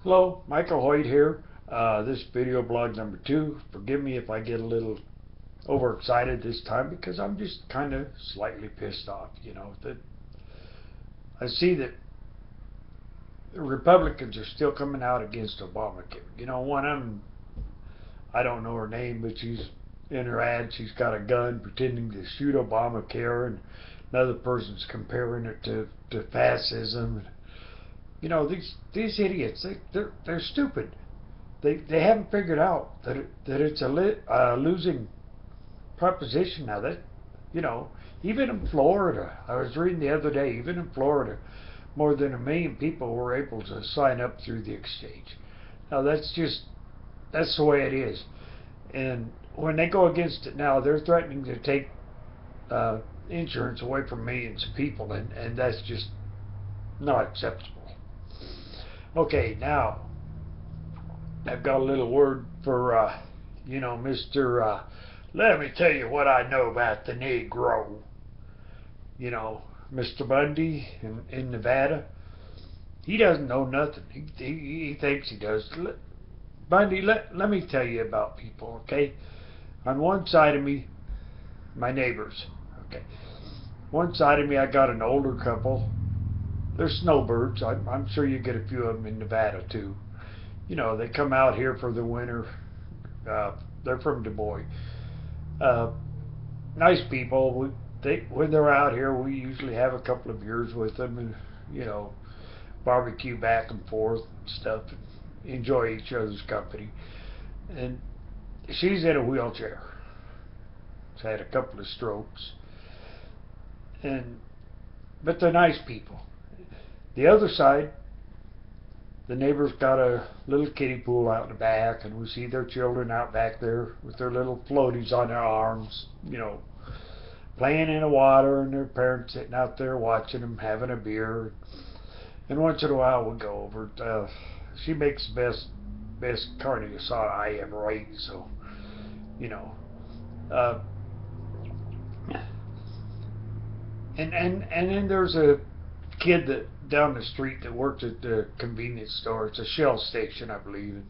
Hello, Michael Hoyt here. This video blog number 2. Forgive me if I get a little overexcited this time because I'm just kind of slightly pissed off. That I see that the Republicans are still coming out against Obamacare. One of them, I don't know her name, but she's in her ad. She's got a gun pretending to shoot Obamacare, and another person's comparing it to fascism. These idiots, they're stupid. They haven't figured out that it's a losing proposition now. That even in Florida, I was reading the other day, even in Florida, more than 1 million people were able to sign up through the exchange. Now that's the way it is. And when they go against it now, they're threatening to take insurance away from millions of people, and that's just not acceptable. Okay, now I've got a little word for, Mr. Let me tell you what I know about the Negro. Mr. Bundy in Nevada, he doesn't know nothing. He thinks he does. Bundy, let me tell you about people, okay? On one side of me, my neighbors, okay? One side of me, I got an older couple. They're snowbirds. I'm sure you get a few of them in Nevada, too. They come out here for the winter. They're from Du Bois. Uh, nice people. When they're out here, we usually have a couple of beers with them and, barbecue back and forth and stuff, and enjoy each other's company. And she's in a wheelchair. She's had a couple of strokes. But they're nice people. The other side, the neighbor's got a little kiddie pool out in the back, and we see their children out back there with their little floaties on their arms, playing in the water, and their parents sitting out there watching them, having a beer. And once in a while we go over. She makes the best carne asada I ever ate, so, Uh, and then there's a kid that down the street that works at the convenience store. It's a Shell station, I believe.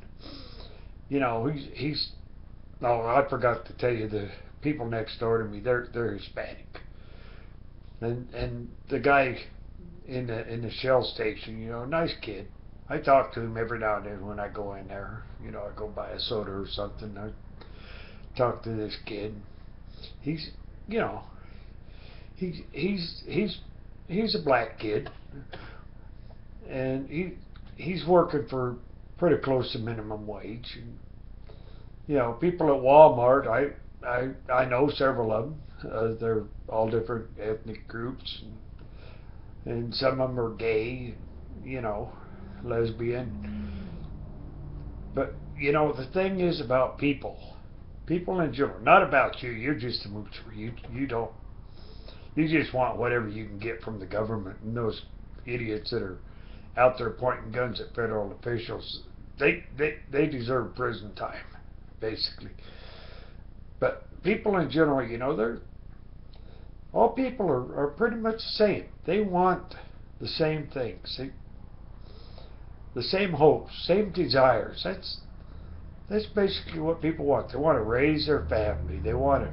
And he's no, I forgot to tell you, the people next door to me, they're Hispanic. And the guy in the Shell station, nice kid. I talk to him every now and then when I go in there. I go buy a soda or something. I talk to this kid. He's you know he's a black kid, and he's working for pretty close to minimum wage. And, people at Walmart, I know several of them. They're all different ethnic groups, and some of them are gay, lesbian. But the thing is about people in general, not about you. You're just a moocher. You don't. You just want whatever you can get from the government, and those idiots that are out there pointing guns at federal officials, they deserve prison time, basically. But people in general, all people are pretty much the same. They want the same things, the same hopes, same desires. That's basically what people want. They want to raise their family. They want to,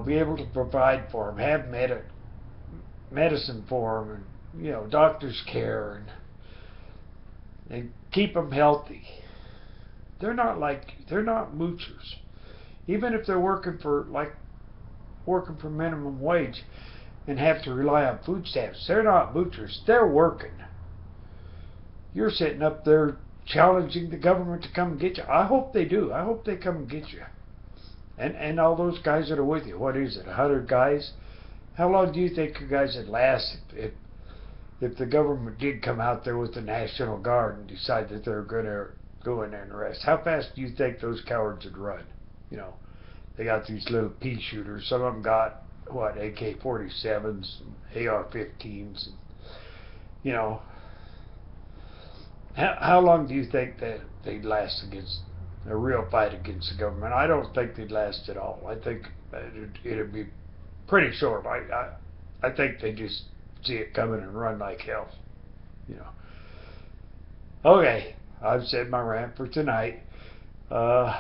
be able to provide for them, have medicine for them, and doctor's care, and keep them healthy. They're not moochers. Even if they're working for minimum wage and have to rely on food stamps, they're not moochers. They're working. You're sitting up there challenging the government to come and get you. I hope they do. I hope they come and get you. And all those guys that are with you. What is it, 100 guys? How long do you think you guys would last if the government did come out there with the National Guard and decide that they're going to go in there and arrest? How fast do you think those cowards would run? They got these little pea shooters. Some of them got, AK-47s, and AR-15s. How long do you think that they'd last against a real fight against the government? I don't think they'd last at all. I think it'd be pretty short. I think they just see it coming and run like hell. You know. Okay, I've said my rant for tonight. Uh,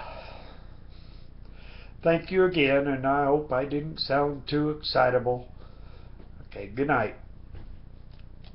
Thank you again, and I hope I didn't sound too excitable. Okay, good night.